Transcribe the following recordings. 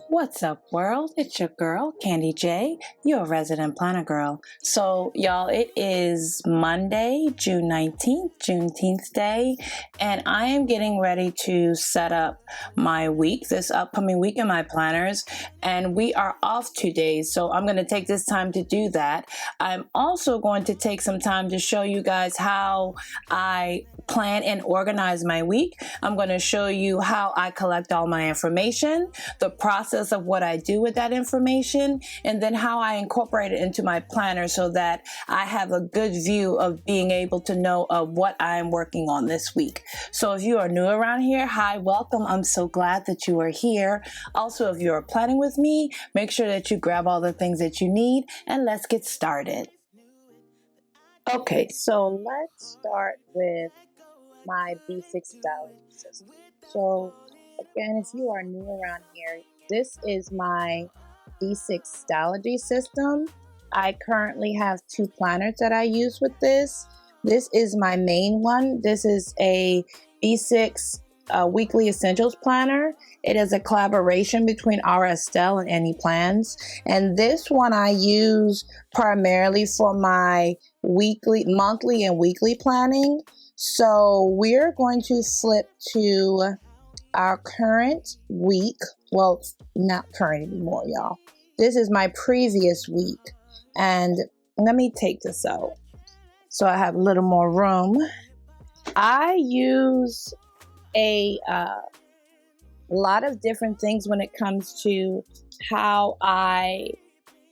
What's up, world? It's your girl, Candy J, your resident planner girl. So, y'all, it is Monday, June 19th, Juneteenth Day, and I am getting ready to set up my week, this upcoming week in my planners, and we are off 2 days, so I'm going to take this time to do that. I'm also going to take some time to show you guys how I plan and organize my week. I'm going to show you how I collect all my information, the process of what I do with that information, and then how I incorporate it into my planner so that I have a good view of being able to know what I'm working on this week. So if you are new around here, hi, welcome. I'm so glad that you are here. Also, if you're planning with me, make sure that you grab all the things that you need and let's get started. Okay, so let's start with my B6 styling system. So again, if you are new around here, this is my B6 Stylogy system. I currently have 2 planners that I use with this. This is my main one. This is a B6 Weekly Essentials Planner. It is a collaboration between RS Style and Any Plans. And this one I use primarily for my monthly and weekly planning. So we're going to flip to our current week. Well, not current anymore, y'all. This is my previous week. And let me take this out so I have a little more room. I use a lot of different things when it comes to how I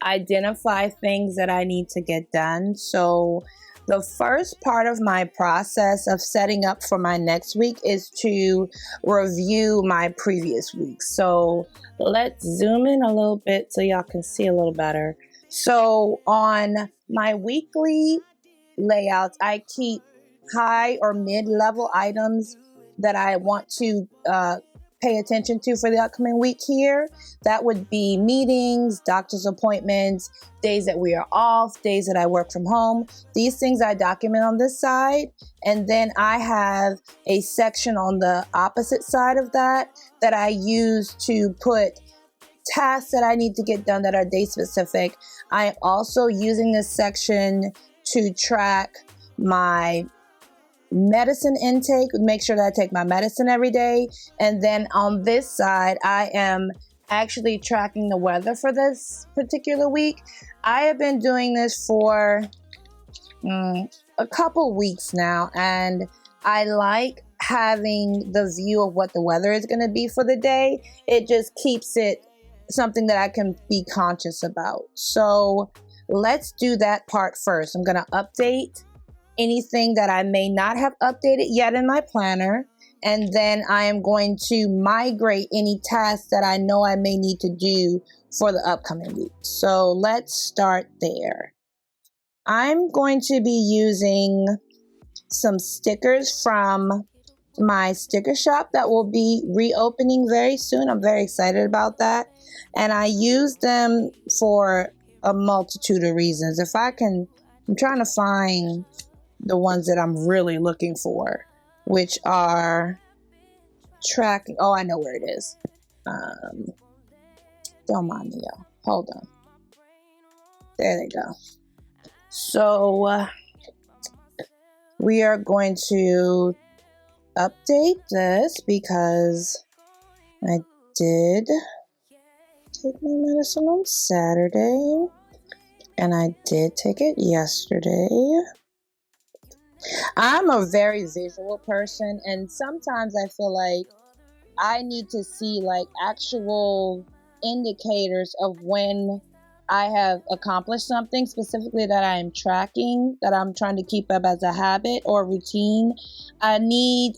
identify things that I need to get done. So the first part of my process of setting up for my next week is to review my previous week. So let's zoom in a little bit so y'all can see a little better. So on my weekly layouts, I keep high or mid-level items that I want to pay attention to for the upcoming week here. That would be meetings, doctor's appointments, days that we are off, days that I work from home. These things I document on this side. And then I have a section on the opposite side of that I use to put tasks that I need to get done that are day specific. I am also using this section to track my medicine intake, make sure that I take my medicine every day. And then on this side, I am actually tracking the weather for this particular week. I have been doing this for a couple weeks now, and I like having the view of what the weather is going to be for the day. It just keeps it something that I can be conscious about. So let's do that part first. I'm going to update anything that I may not have updated yet in my planner. And then I am going to migrate any tasks that I know I may need to do for the upcoming week. So let's start there. I'm going to be using some stickers from my sticker shop that will be reopening very soon. I'm very excited about that. And I use them for a multitude of reasons. I'm trying to find the ones that I'm really looking for, which are tracking. Oh, I know where it is. Don't mind me, y'all. Hold on. There they go. So we are going to update this because I did take my medicine on Saturday and I did take it yesterday. I'm a very visual person, and sometimes I feel like I need to see like actual indicators of when I have accomplished something specifically that I am tracking, that I'm trying to keep up as a habit or routine. I need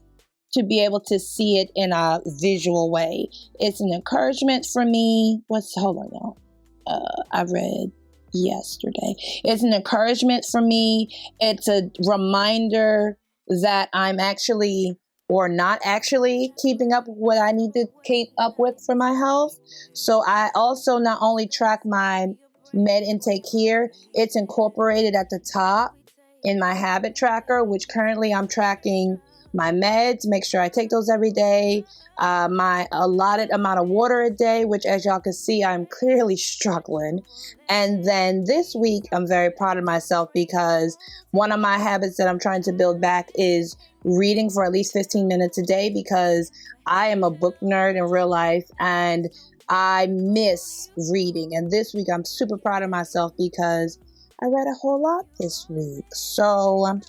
to be able to see it in a visual way. It's an encouragement for me. Hold on, y'all. I read yesterday. It's an encouragement for me. It's a reminder that I'm actually or not actually keeping up with what I need to keep up with for my health. So I also not only track my med intake here, it's incorporated at the top in my habit tracker, which currently I'm tracking my meds, make sure I take those every day, my allotted amount of water a day, which as y'all can see, I'm clearly struggling. And then this week, I'm very proud of myself because one of my habits that I'm trying to build back is reading for at least 15 minutes a day, because I am a book nerd in real life and I miss reading. And this week, I'm super proud of myself because I read a whole lot this week. So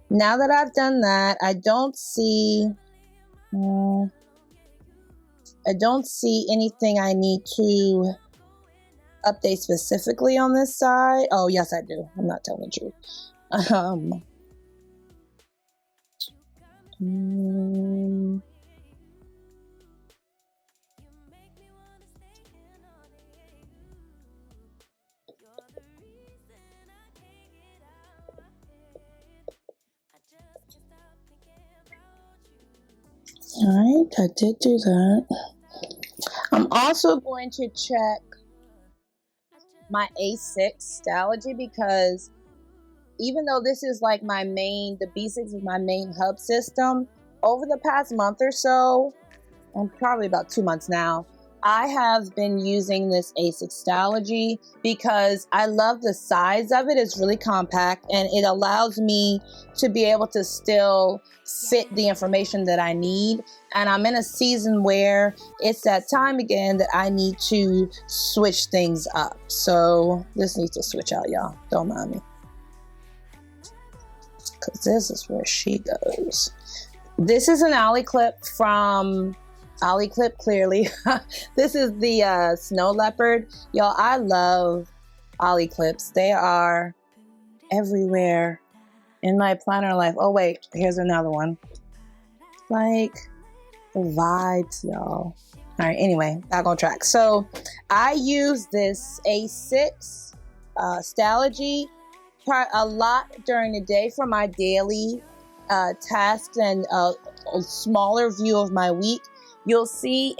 now that I've done that, I don't see anything I need to update specifically on this side. Oh, yes, I do. I'm not telling the truth. All right, I did do that. I'm also going to check my A6 Stalogy, because even though this is like the B6 is my main hub system, over the past month or so, and probably about 2 months now, I have been using this A6 Stalogy because I love the size of it. It's really compact and it allows me to be able to still fit the information that I need. And I'm in a season where it's that time again that I need to switch things up. So this needs to switch out, y'all. Don't mind me. Because this is where she goes. This is an Ollie clip from Ollie clip, clearly. This is the snow leopard. Y'all, I love Ollie clips. They are everywhere in my planner life. Oh wait, here's another one. Like the vibes, y'all. All right, anyway, back on track. So I use this A6 Stalogy a lot during the day for my daily tasks and a smaller view of my week. You'll see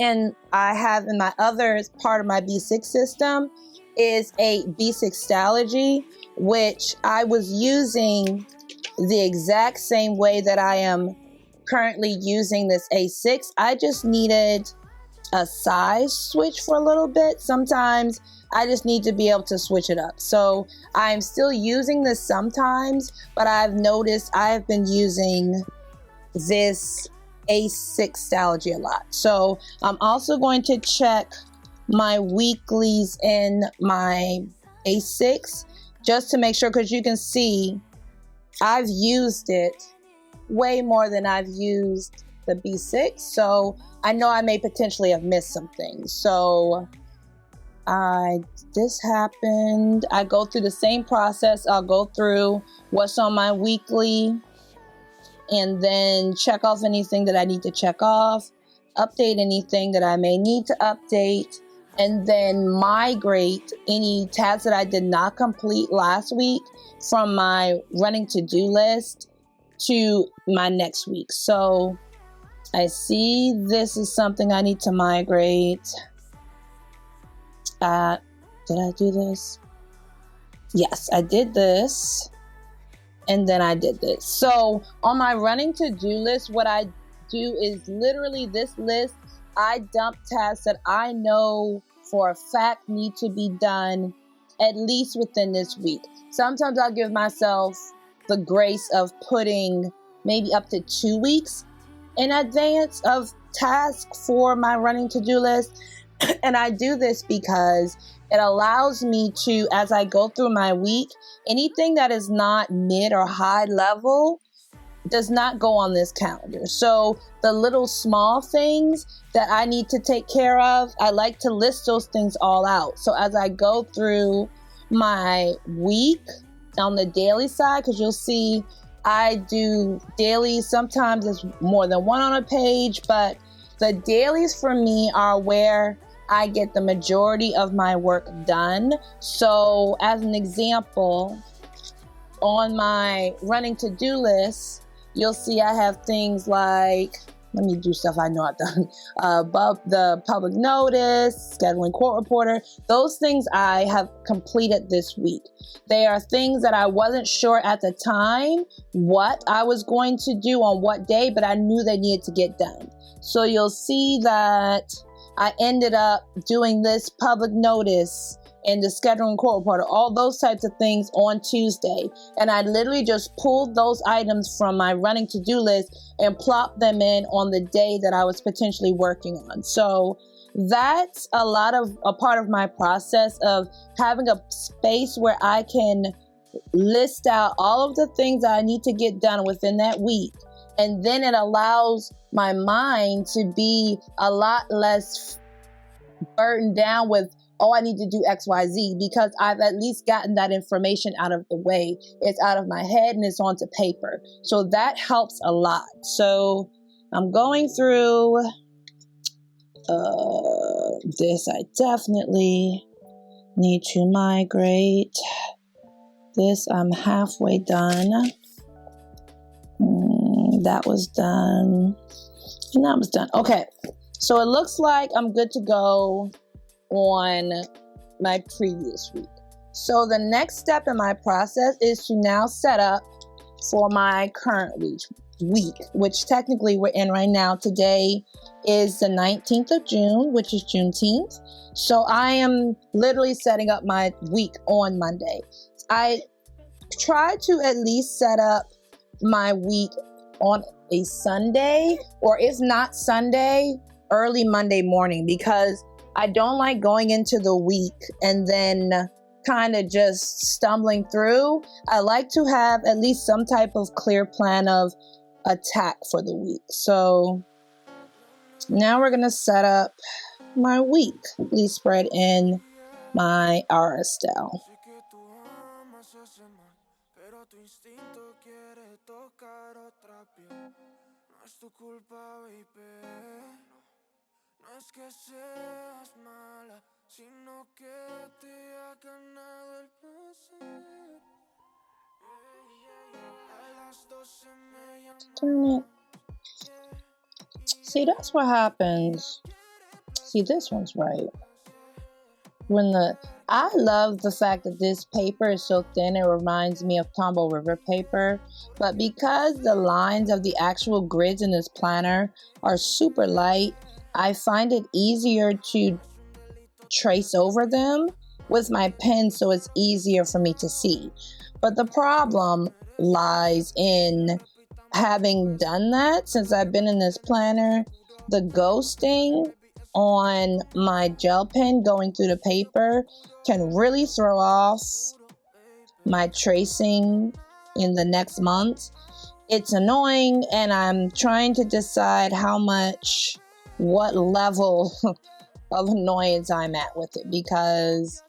I have in my other part of my B6 system is a B6 Stalogy, which I was using the exact same way that I am currently using this A6. I just needed a size switch for a little bit. Sometimes I just need to be able to switch it up. So I'm still using this sometimes, but I've noticed I've been using this A6 Stalogy a lot. So I'm also going to check my weeklies in my A6 just to make sure, because you can see I've used it way more than I've used the B6. So I know I may potentially have missed some things. So this happened. I go through the same process. I'll go through what's on my weekly and then check off anything that I need to check off, update anything that I may need to update, and then migrate any tasks that I did not complete last week from my running to-do list to my next week. So I see this is something I need to migrate. Did I do this? Yes, I did this. And then I did this. So on my running to-do list, what I do is literally this list, I dump tasks that I know for a fact need to be done at least within this week. Sometimes I'll give myself the grace of putting maybe up to 2 weeks in advance of tasks for my running to-do list. And I do this because it allows me to, as I go through my week, anything that is not mid or high level does not go on this calendar. So the little small things that I need to take care of, I like to list those things all out. So as I go through my week on the daily side, because you'll see I do dailies. Sometimes it's more than one on a page, but the dailies for me are where I get the majority of my work done. So as an example, on my running to-do list, you'll see I have things like let me do stuff I know I've done. Above the public notice, scheduling court reporter, those things I have completed this week. They are things that I wasn't sure at the time what I was going to do on what day, but I knew they needed to get done. So you'll see that I ended up doing this public notice and the scheduling court reporter, all those types of things on Tuesday. And I literally just pulled those items from my running to-do list and plopped them in on the day that I was potentially working on. So that's a part of my process of having a space where I can list out all of the things that I need to get done within that week. And then it allows my mind to be a lot less burdened down with, oh, I need to do X, Y, Z, because I've at least gotten that information out of the way. It's out of my head and it's onto paper. So that helps a lot. So I'm going through this. I definitely need to migrate. This I'm halfway done. That was done. And that was done. Okay. So it looks like I'm good to go on my previous week. So the next step in my process is to now set up for my current week, which technically we're in right now. Today is the 19th of June, which is Juneteenth. So I am literally setting up my week on Monday. I try to at least set up my week on a Sunday, or if not Sunday, early Monday morning, because I don't like going into the week and then kind of just stumbling through. I like to have at least some type of clear plan of attack for the week. So now we're going to set up my weekly spread in my RSL. No es que seas mala, sino que te ha ganado el placer. A las 12 me llaman. See, that's what happens. See, this one's right. I love the fact that this paper is so thin, it reminds me of Tombow River paper. But because the lines of the actual grids in this planner are super light, I find it easier to trace over them with my pen, so it's easier for me to see. But the problem lies in having done that since I've been in this planner. The ghosting on my gel pen going through the paper can really throw off my tracing in the next month. It's annoying, and I'm trying to decide what level of annoyance I'm at with it, because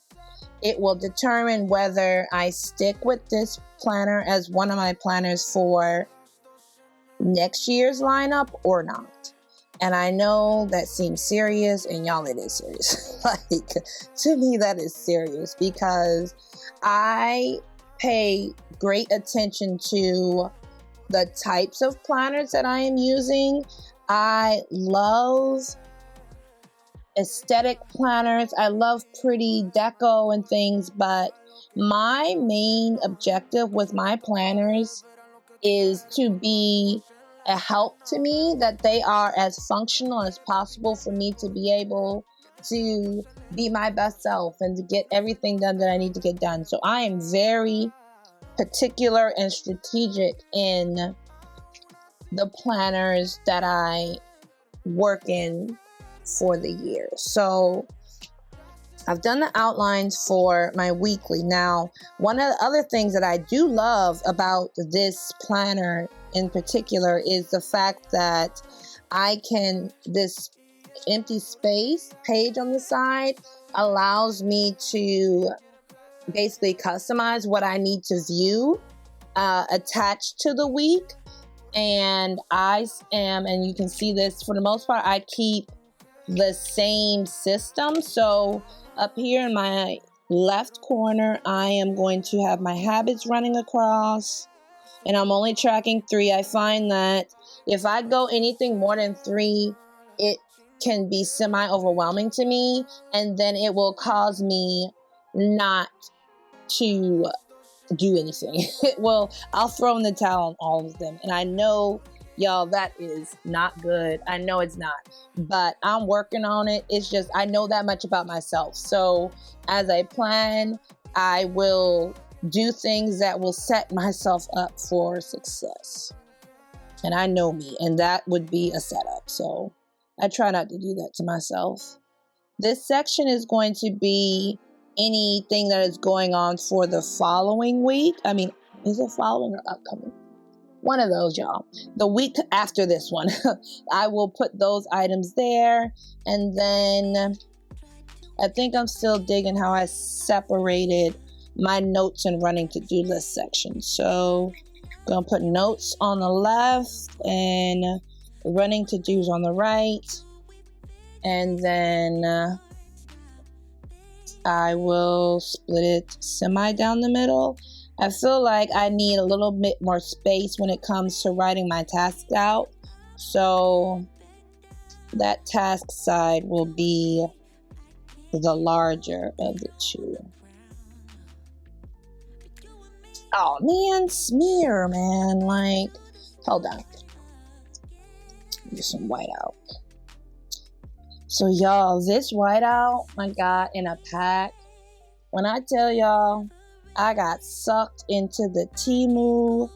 it will determine whether I stick with this planner as one of my planners for next year's lineup or not. And I know that seems serious, and y'all, it is serious. Like, to me, that is serious, because I pay great attention to the types of planners that I am using. I love aesthetic planners. I love pretty deco and things, but my main objective with my planners is to be a help to me, that they are as functional as possible for me to be able to be my best self and to get everything done that I need to get done. So I am very particular and strategic in the planners that I work in for the year. So I've done the outlines for my weekly. Now, one of the other things that I do love about this planner in particular is the fact that this empty space page on the side allows me to basically customize what I need to view attached to the week. And and you can see this, for the most part, I keep the same system. So up here in my left corner, I am going to have my habits running across, and I'm only tracking 3. I find that If I go anything more than 3, it can be semi-overwhelming to me, and then it will cause me not to do anything. I'll throw in the towel on all of them. And I know, y'all, that is not good. I know it's not, but I'm working on it. It's just, I know that much about myself. So as I plan, I will do things that will set myself up for success. And I know me, and that would be a setup. So I try not to do that to myself. This section is going to be anything that is going on for the following week. I mean, is it following or upcoming? One of those, y'all. The week after this one. I will put those items there. And then I think I'm still digging how I separated my notes and running to-do list section. So I'm going to put notes on the left and running to-dos on the right. And then I will split it semi down the middle. I feel like I need a little bit more space when it comes to writing my tasks out. So that task side will be the larger of the two. Oh man, smear, man. Like, hold on. Do some whiteout. So y'all, this whiteout I got in a pack. When I tell y'all, I got sucked into the Temu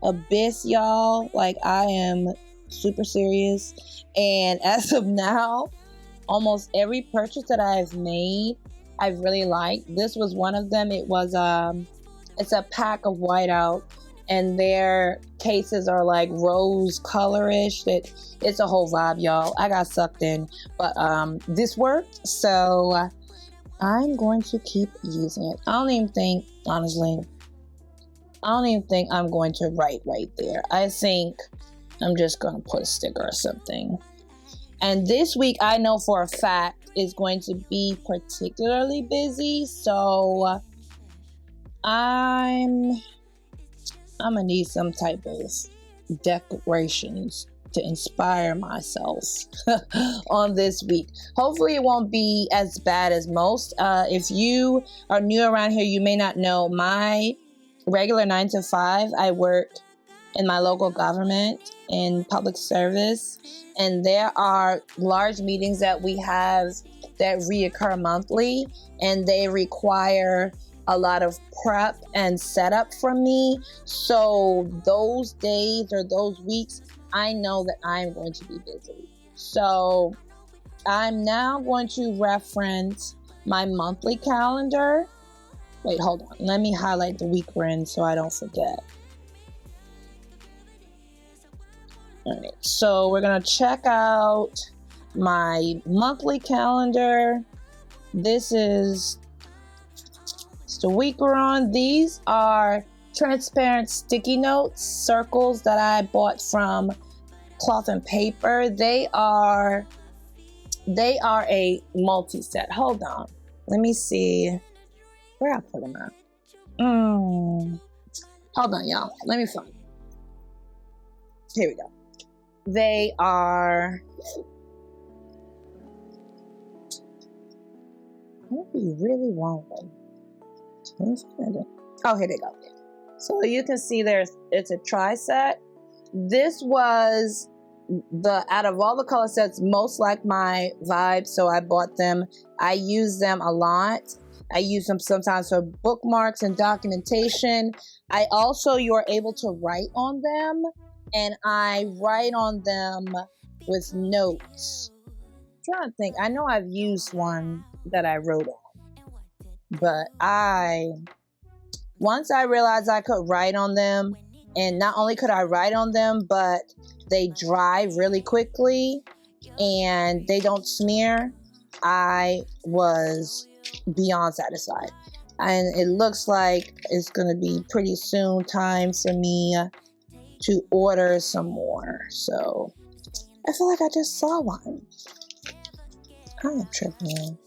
abyss, y'all. Like, I am super serious. And as of now, almost every purchase that I've made, I've really liked. This was one of them. It was it's a pack of whiteout, and their cases are like rose colorish. It's a whole vibe, y'all. I got sucked in, but this worked, so I'm going to keep using it. I don't even think I'm going to write right there. I think I'm just going to put a sticker or something. And this week, I know for a fact, is going to be particularly busy, so I'm gonna need some type of decorations to inspire myself on this week. Hopefully it won't be as bad as most. If you are new around here, you may not know my regular 9 to 5. I work in my local government in public service, and there are large meetings that we have that reoccur monthly, and they require a lot of prep and setup from me. So those days or those weeks, I know that I'm going to be busy. So I'm now going to reference my monthly calendar. Wait, hold on. Let me highlight the week we're in so I don't forget. All right, so we're gonna check out my monthly calendar. This is the week we're on. These are transparent sticky notes, circles that I bought from Cloth and Paper. They are a multi-set. Hold on. Let me see where I put them at. Hold on, y'all. Let me find. Here we go. They are. What do you really want them? Oh, here they go. So you can see it's a tri-set. This was out of all the color sets, most like my vibe, so I bought them. I use them a lot. I use them sometimes for bookmarks and documentation. You're able to write on them, and I write on them with notes. I'm trying to think. I know I've used one that I wrote on, but once I realized I could write on them, and not only could I write on them, but they dry really quickly and they don't smear, I was beyond satisfied. And it looks like it's going to be pretty soon time for me to order some more. So I feel like I just saw one. I'm tripping.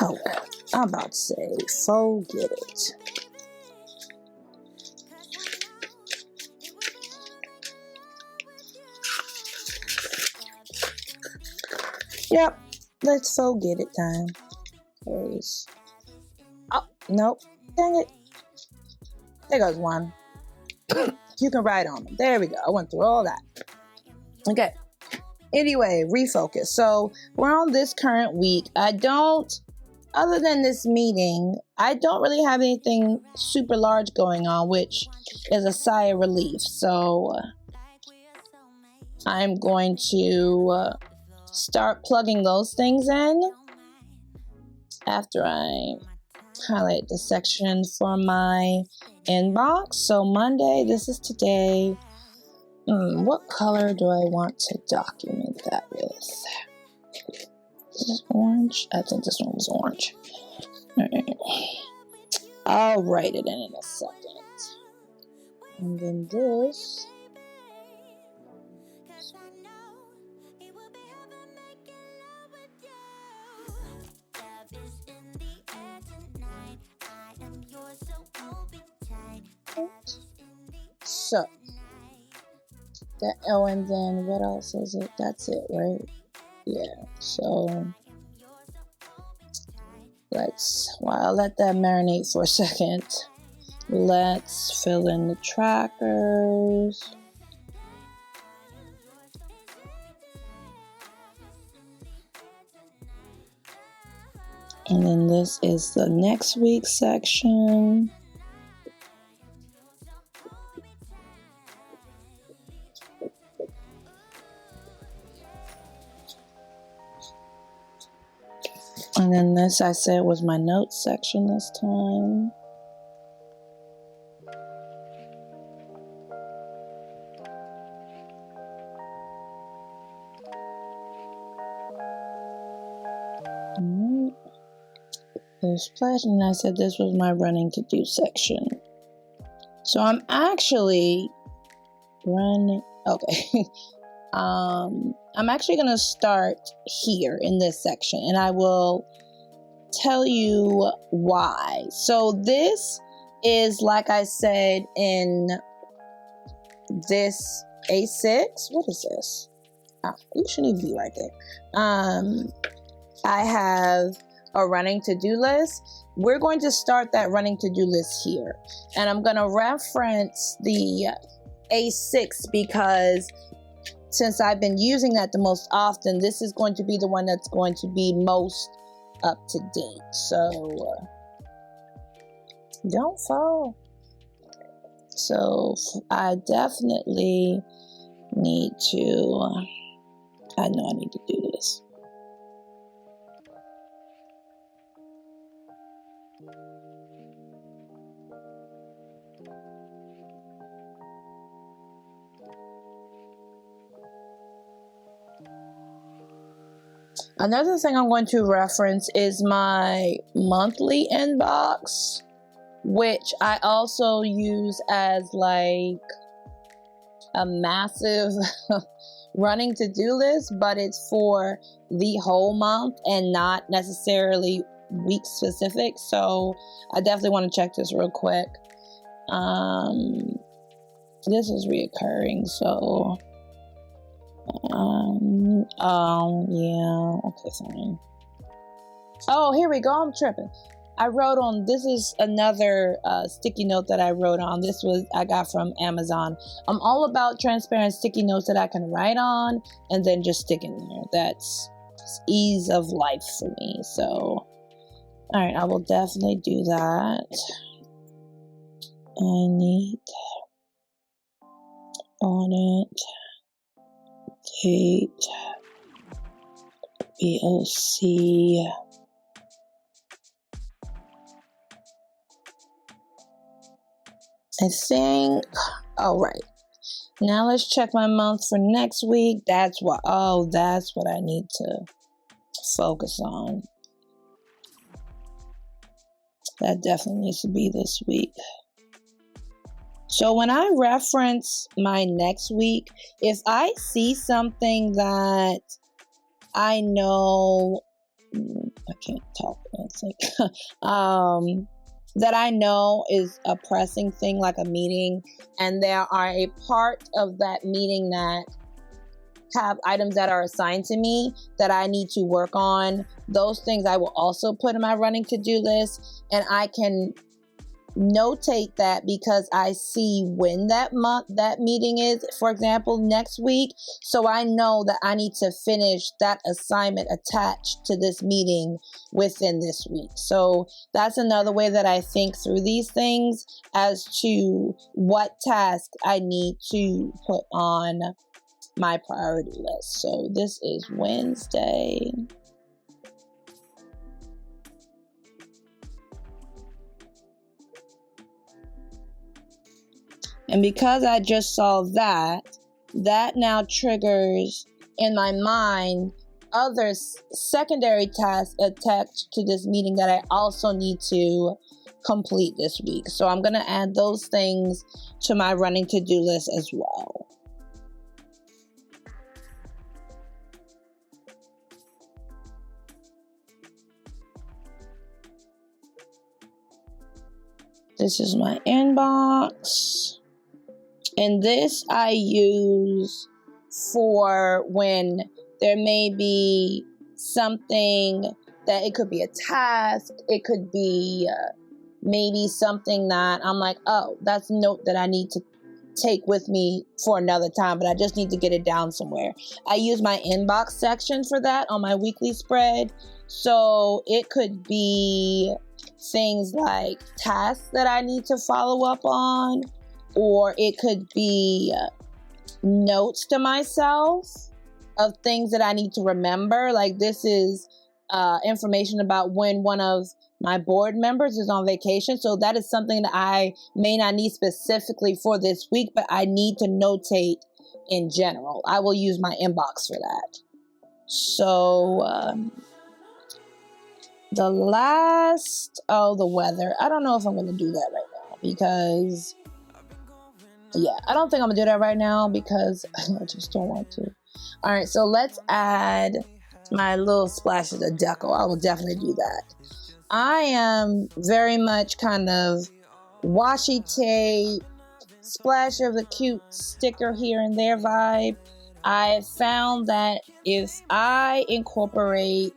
Oh, I'm about to say, forget it. Yep, let's forget it time. Oh, nope. Dang it. There goes one. You can write on them. There we go. I went through all that. Okay. Anyway, refocus. So we're on this current week. Other than this meeting, I don't really have anything super large going on, which is a sigh of relief. So I'm going to start plugging those things in after I highlight the section for my inbox. So Monday, this is today. What color do I want to document that with? Is this orange? I think this one was orange. All right. I'll write it in a second. And then this. So, that, oh, and then what else is it? That's it, right? Yeah, so I'll let that marinate for a second. Let's fill in the trackers. And then this is the next week section. And then this, I said, was my notes section this time. There's splash, and I said this was my running to do section. So I'm actually running. Okay. I'm actually going to start here in this section, and I will tell you why. So this is, like I said, in this A6. What is this? You shouldn't even be right there. I have a running to-do list. We're going to start that running to-do list here. And I'm going to reference the A6 because since I've been using that the most often, this is going to be the one that's going to be most up to date. So don't fall. So I definitely need to, I know I need to do this. Another thing I'm going to reference is my monthly inbox, which I also use as like a massive running to-do list, but it's for the whole month and not necessarily week specific. So I definitely want to check this real quick. This is reoccurring, so yeah, okay, fine. Oh, here we go. I'm tripping. I wrote on, this is another sticky note that I wrote on. I got from Amazon. I'm all about transparent sticky notes that I can write on and then just stick in there. That's ease of life for me. So, all right, I will definitely do that. I need on it. Date, BOC. I think, all right. Now let's check my month for next week. That's what I need to focus on. That definitely needs to be this week. So when I reference my next week, if I see something that I know, I can't talk. think, that I know is a pressing thing, like a meeting, and there are a part of that meeting that have items that are assigned to me that I need to work on. Those things I will also put in my running to-do list, and I can notate that because I see when that meeting is, for example, next week. So I know that I need to finish that assignment attached to this meeting within this week. So that's another way that I think through these things as to what task I need to put on my priority list. So this is Wednesday. And because I just saw that now triggers in my mind other secondary tasks attached to this meeting that I also need to complete this week. So I'm going to add those things to my running to-do list as well. This is my inbox. And this I use for when there may be something that it could be a task, it could be maybe something that I'm like, oh, that's a note that I need to take with me for another time, but I just need to get it down somewhere. I use my inbox section for that on my weekly spread. So it could be things like tasks that I need to follow up on, or it could be notes to myself of things that I need to remember. Like this is information about when one of my board members is on vacation. So that is something that I may not need specifically for this week, but I need to notate in general. I will use my inbox for that. So the weather. I don't know if I'm going to do that right now because, I don't think I'm going to do that right now because I just don't want to. All right, so let's add my little splashes of deco. I will definitely do that. I am very much kind of washi tape, splash of the cute sticker here and there vibe. I found that if I incorporate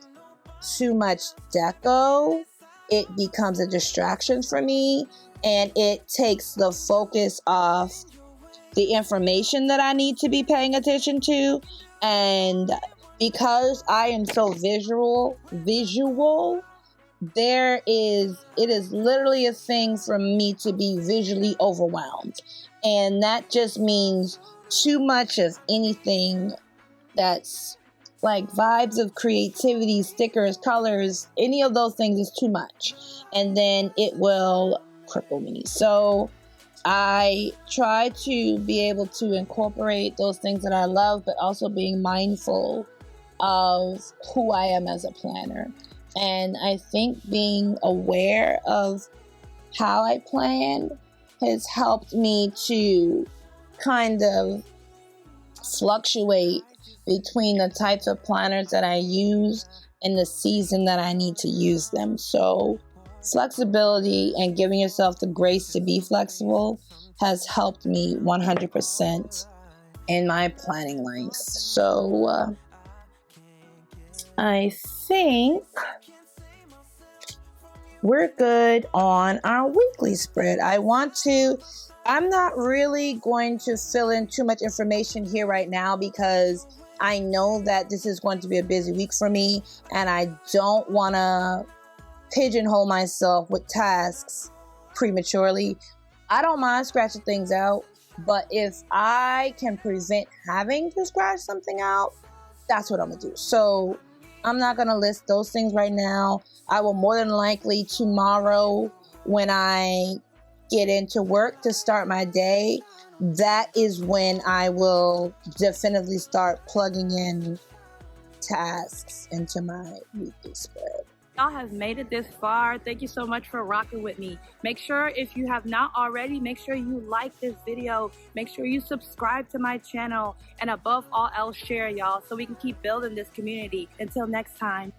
too much deco, it becomes a distraction for me and it takes the focus off the information that I need to be paying attention to. And because I am so visual, it is literally a thing for me to be visually overwhelmed. And that just means too much of anything that's like vibes of creativity, stickers, colors, any of those things is too much. And then it will cripple me. So I try to be able to incorporate those things that I love, but also being mindful of who I am as a planner. And I think being aware of how I plan has helped me to kind of fluctuate between the types of planners that I use and the season that I need to use them. So flexibility and giving yourself the grace to be flexible has helped me 100% in my planning life. So I think we're good on our weekly spread. I'm not really going to fill in too much information here right now because I know that this is going to be a busy week for me and I don't want to pigeonhole myself with tasks prematurely. I don't mind scratching things out, but if I can prevent having to scratch something out, that's what I'm going to do. So I'm not going to list those things right now. I will more than likely tomorrow when I get into work to start my day, that is when I will definitively start plugging in tasks into my weekly spread. Y'all have made it this far. Thank you so much for rocking with me. Make sure if you have not already, make sure you like this video. Make sure you subscribe to my channel. And above all else, share, y'all, so we can keep building this community. Until next time.